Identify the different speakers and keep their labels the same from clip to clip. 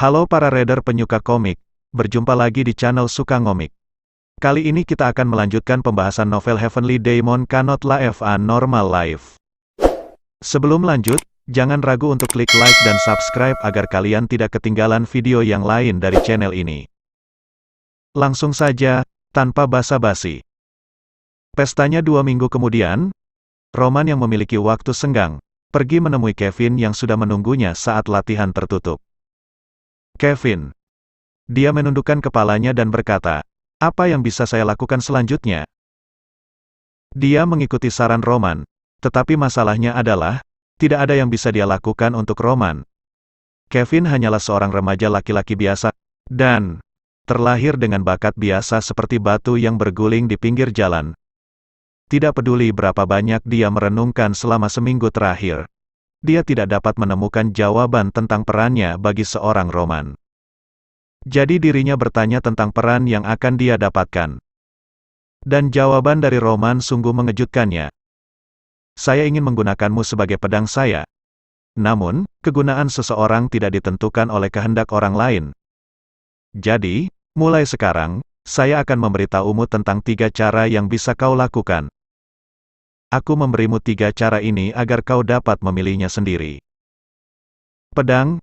Speaker 1: Halo para reader penyuka komik, berjumpa lagi di channel Suka Ngomik. Kali ini kita akan melanjutkan pembahasan novel Heavenly Daemon Cannot Live a Normal Life. Sebelum lanjut, jangan ragu untuk klik like dan subscribe agar kalian tidak ketinggalan video yang lain dari channel ini. Langsung saja, tanpa basa-basi. Pestanya 2 minggu kemudian, Roman yang memiliki waktu senggang, pergi menemui Kevin yang sudah menunggunya saat latihan tertutup. Kevin. Dia menundukkan kepalanya dan berkata, "Apa yang bisa saya lakukan selanjutnya?" Dia mengikuti saran Roman, tetapi masalahnya adalah, tidak ada yang bisa dia lakukan untuk Roman. Kevin hanyalah seorang remaja laki-laki biasa, dan terlahir dengan bakat biasa seperti batu yang berguling di pinggir jalan. Tidak peduli berapa banyak dia merenungkan selama seminggu terakhir, dia tidak dapat menemukan jawaban tentang perannya bagi seorang Roman. Jadi dirinya bertanya tentang peran yang akan dia dapatkan. Dan jawaban dari Roman sungguh mengejutkannya. "Saya ingin menggunakanmu sebagai pedang saya. Namun, kegunaan seseorang tidak ditentukan oleh kehendak orang lain. Jadi, mulai sekarang, saya akan memberitahumu tentang 3 cara yang bisa kau lakukan. Aku memberimu 3 cara ini agar kau dapat memilihnya sendiri." Pedang?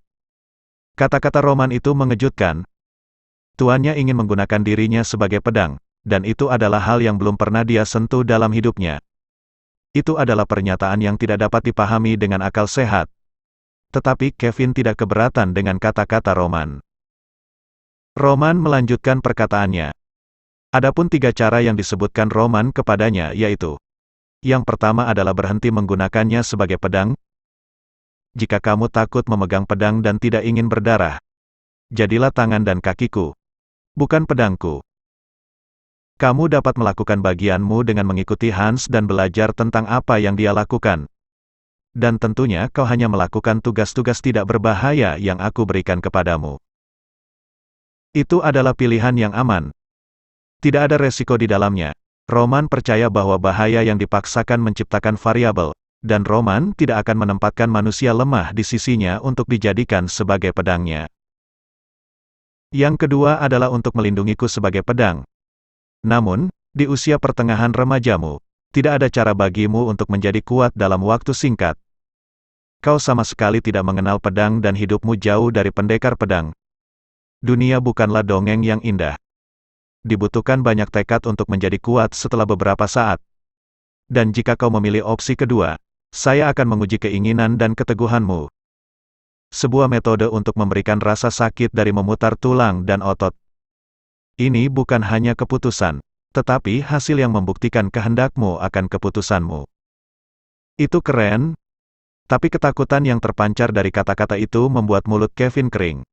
Speaker 1: Kata-kata Roman itu mengejutkan. Tuannya ingin menggunakan dirinya sebagai pedang, dan itu adalah hal yang belum pernah dia sentuh dalam hidupnya. Itu adalah pernyataan yang tidak dapat dipahami dengan akal sehat. Tetapi Kevin tidak keberatan dengan kata-kata Roman. Roman melanjutkan perkataannya. Adapun 3 cara yang disebutkan Roman kepadanya yaitu, yang pertama adalah berhenti menggunakannya sebagai pedang. Jika kamu takut memegang pedang dan tidak ingin berdarah, jadilah tangan dan kakiku, bukan pedangku. Kamu dapat melakukan bagianmu dengan mengikuti Hans dan belajar tentang apa yang dia lakukan. Dan tentunya kau hanya melakukan tugas-tugas tidak berbahaya yang aku berikan kepadamu. Itu adalah pilihan yang aman. Tidak ada resiko di dalamnya. Roman percaya bahwa bahaya yang dipaksakan menciptakan variabel, dan Roman tidak akan menempatkan manusia lemah di sisinya untuk dijadikan sebagai pedangnya. Yang kedua adalah untuk melindungiku sebagai pedang. Namun, di usia pertengahan remajamu, tidak ada cara bagimu untuk menjadi kuat dalam waktu singkat. Kau sama sekali tidak mengenal pedang dan hidupmu jauh dari pendekar pedang. Dunia bukanlah dongeng yang indah. Dibutuhkan banyak tekad untuk menjadi kuat setelah beberapa saat. Dan jika kau memilih opsi kedua, saya akan menguji keinginan dan keteguhanmu. Sebuah metode untuk memberikan rasa sakit dari memutar tulang dan otot. Ini bukan hanya keputusan, tetapi hasil yang membuktikan kehendakmu akan keputusanmu. Itu keren, tapi ketakutan yang terpancar dari kata-kata itu membuat mulut Kevin kering.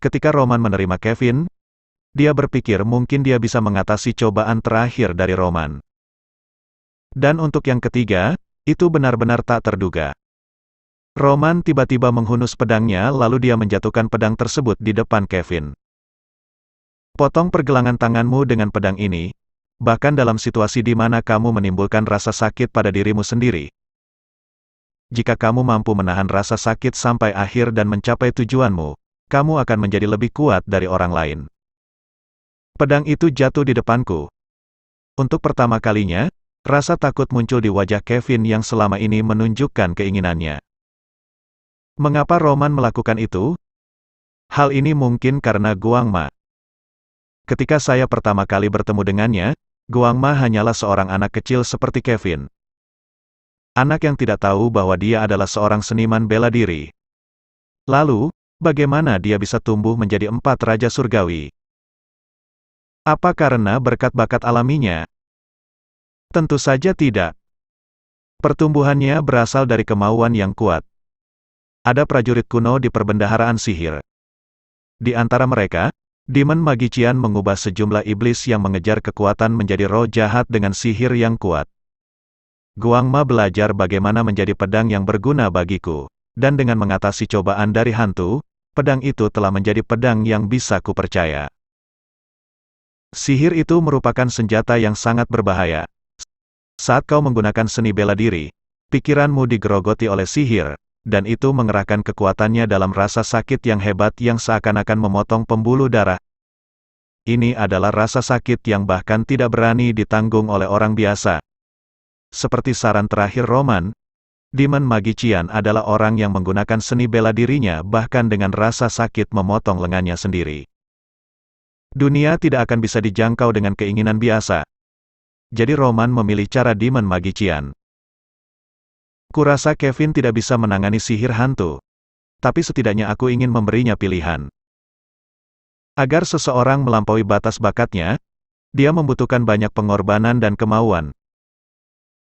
Speaker 1: Ketika Roman menerima Kevin, dia berpikir mungkin dia bisa mengatasi cobaan terakhir dari Roman. Dan untuk yang ketiga, itu benar-benar tak terduga. Roman tiba-tiba menghunus pedangnya lalu dia menjatuhkan pedang tersebut di depan Kevin. "Potong pergelangan tanganmu dengan pedang ini, bahkan dalam situasi di mana kamu menimbulkan rasa sakit pada dirimu sendiri. Jika kamu mampu menahan rasa sakit sampai akhir dan mencapai tujuanmu, kamu akan menjadi lebih kuat dari orang lain." Pedang itu jatuh di depanku. Untuk pertama kalinya, rasa takut muncul di wajah Kevin yang selama ini menunjukkan keinginannya. Mengapa Roman melakukan itu? Hal ini mungkin karena Guangma. Ketika saya pertama kali bertemu dengannya, Guangma hanyalah seorang anak kecil seperti Kevin. Anak yang tidak tahu bahwa dia adalah seorang seniman bela diri. Lalu, bagaimana dia bisa tumbuh menjadi 4 raja surgawi? Apa karena berkat-bakat alaminya? Tentu saja tidak. Pertumbuhannya berasal dari kemauan yang kuat. Ada prajurit kuno di perbendaharaan sihir. Di antara mereka, Demon Magician mengubah sejumlah iblis yang mengejar kekuatan menjadi roh jahat dengan sihir yang kuat. Guangma belajar bagaimana menjadi pedang yang berguna bagiku, dan dengan mengatasi cobaan dari hantu, pedang itu telah menjadi pedang yang bisa kupercaya. Sihir itu merupakan senjata yang sangat berbahaya. Saat kau menggunakan seni bela diri, pikiranmu digerogoti oleh sihir, dan itu mengerahkan kekuatannya dalam rasa sakit yang hebat yang seakan-akan memotong pembuluh darah. Ini adalah rasa sakit yang bahkan tidak berani ditanggung oleh orang biasa. Seperti saran terakhir Roman, Demon Magician adalah orang yang menggunakan seni bela dirinya bahkan dengan rasa sakit memotong lengannya sendiri. Dunia tidak akan bisa dijangkau dengan keinginan biasa. Jadi Roman memilih cara Demon Magician. Kurasa Kevin tidak bisa menangani sihir hantu. Tapi setidaknya aku ingin memberinya pilihan. Agar seseorang melampaui batas bakatnya, dia membutuhkan banyak pengorbanan dan kemauan.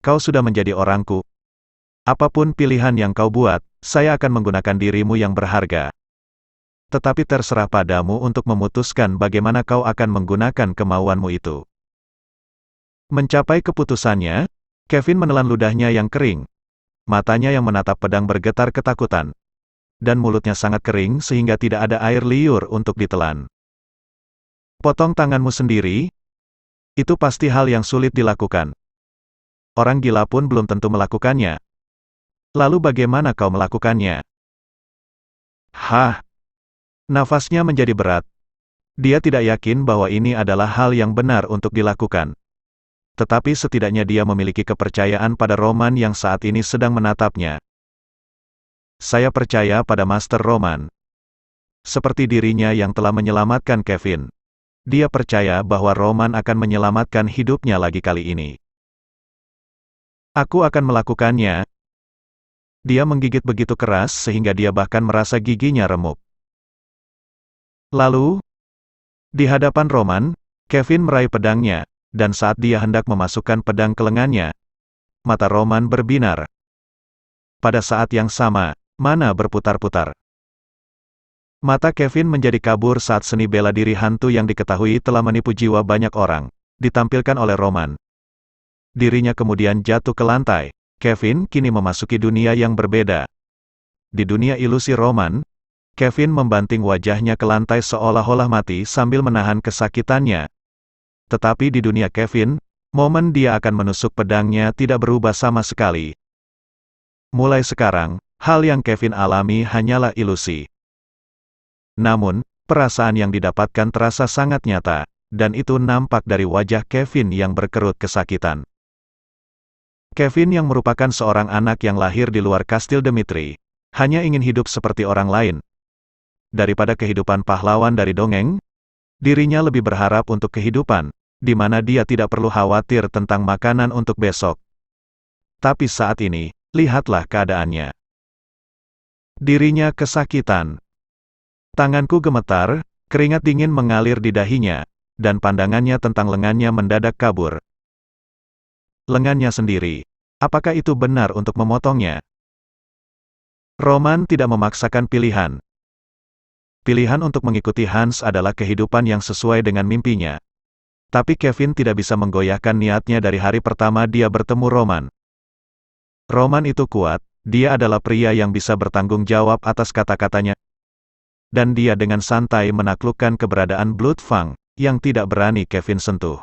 Speaker 1: Kau sudah menjadi orangku. Apapun pilihan yang kau buat, saya akan menggunakan dirimu yang berharga. Tetapi terserah padamu untuk memutuskan bagaimana kau akan menggunakan kemauanmu itu. Mencapai keputusannya, Kevin menelan ludahnya yang kering. Matanya yang menatap pedang bergetar ketakutan. Dan mulutnya sangat kering sehingga tidak ada air liur untuk ditelan. Potong tanganmu sendiri? Itu pasti hal yang sulit dilakukan. Orang gila pun belum tentu melakukannya. Lalu bagaimana kau melakukannya? Hah? Nafasnya menjadi berat. Dia tidak yakin bahwa ini adalah hal yang benar untuk dilakukan. Tetapi setidaknya dia memiliki kepercayaan pada Roman yang saat ini sedang menatapnya. Saya percaya pada Master Roman. Seperti dirinya yang telah menyelamatkan Kevin. Dia percaya bahwa Roman akan menyelamatkan hidupnya lagi kali ini. Aku akan melakukannya. Dia menggigit begitu keras sehingga dia bahkan merasa giginya remuk. Lalu, di hadapan Roman, Kevin meraih pedangnya. Dan saat dia hendak memasukkan pedang ke lengannya, mata Roman berbinar. Pada saat yang sama, mana berputar-putar. Mata Kevin menjadi kabur saat seni bela diri hantu yang diketahui telah menipu jiwa banyak orang, ditampilkan oleh Roman. Dirinya kemudian jatuh ke lantai. Kevin kini memasuki dunia yang berbeda. Di dunia ilusi Roman, Kevin membanting wajahnya ke lantai seolah-olah mati sambil menahan kesakitannya. Tetapi di dunia Kevin, momen dia akan menusuk pedangnya tidak berubah sama sekali. Mulai sekarang, hal yang Kevin alami hanyalah ilusi. Namun, perasaan yang didapatkan terasa sangat nyata, dan itu nampak dari wajah Kevin yang berkerut kesakitan. Kevin yang merupakan seorang anak yang lahir di luar kastil Dimitri, hanya ingin hidup seperti orang lain. Daripada kehidupan pahlawan dari dongeng, dirinya lebih berharap untuk kehidupan, di mana dia tidak perlu khawatir tentang makanan untuk besok. Tapi saat ini, lihatlah keadaannya. Dirinya kesakitan. Tanganku gemetar, keringat dingin mengalir di dahinya, dan pandangannya tentang lengannya mendadak kabur. Lengannya sendiri. Apakah itu benar untuk memotongnya? Roman tidak memaksakan pilihan. Pilihan untuk mengikuti Hans adalah kehidupan yang sesuai dengan mimpinya. Tapi Kevin tidak bisa menggoyahkan niatnya dari hari pertama dia bertemu Roman. Roman itu kuat, dia adalah pria yang bisa bertanggung jawab atas kata-katanya. Dan dia dengan santai menaklukkan keberadaan Bloodfang, yang tidak berani Kevin sentuh.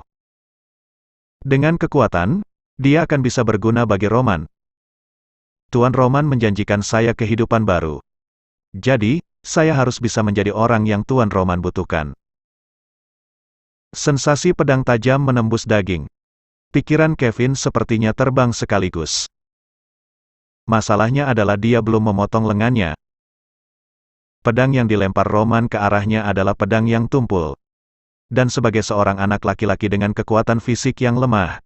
Speaker 1: Dengan kekuatan, dia akan bisa berguna bagi Roman. Tuan Roman menjanjikan saya kehidupan baru. Jadi, saya harus bisa menjadi orang yang Tuan Roman butuhkan. Sensasi pedang tajam menembus daging. Pikiran Kevin sepertinya terbang sekaligus. Masalahnya adalah dia belum memotong lengannya. Pedang yang dilempar Roman ke arahnya adalah pedang yang tumpul. Dan sebagai seorang anak laki-laki dengan kekuatan fisik yang lemah,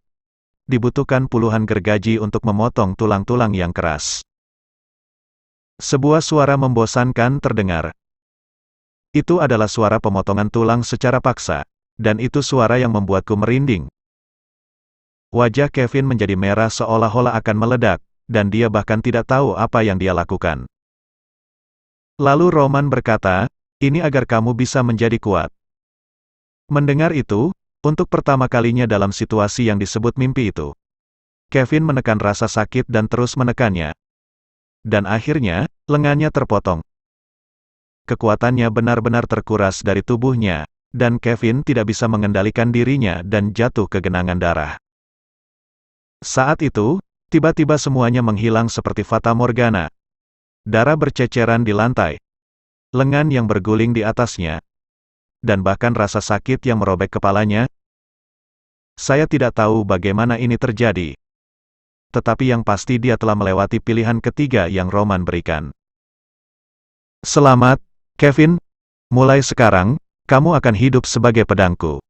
Speaker 1: dibutuhkan puluhan gergaji untuk memotong tulang-tulang yang keras. Sebuah suara membosankan terdengar. Itu adalah suara pemotongan tulang secara paksa, dan itu suara yang membuatku merinding. Wajah Kevin menjadi merah seolah-olah akan meledak, dan dia bahkan tidak tahu apa yang dia lakukan. Lalu Roman berkata, "Ini agar kamu bisa menjadi kuat." Mendengar itu, untuk pertama kalinya dalam situasi yang disebut mimpi itu, Kevin menekan rasa sakit dan terus menekannya. Dan akhirnya, lengannya terpotong. Kekuatannya benar-benar terkuras dari tubuhnya, dan Kevin tidak bisa mengendalikan dirinya dan jatuh ke genangan darah. Saat itu, tiba-tiba semuanya menghilang seperti fata morgana. darah berceceran di lantai, lengan yang berguling di atasnya, dan bahkan rasa sakit yang merobek kepalanya. Saya tidak tahu bagaimana ini terjadi. Tetapi yang pasti dia telah melewati pilihan ketiga yang Roman berikan. Selamat, Kevin. Mulai sekarang, kamu akan hidup sebagai pedangku.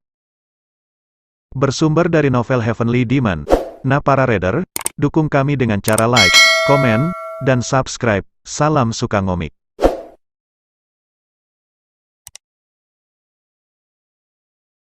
Speaker 1: Bersumber dari novel Heavenly Demon. Nah para reader, dukung kami dengan cara like, komen, dan subscribe. Salam suka ngomik.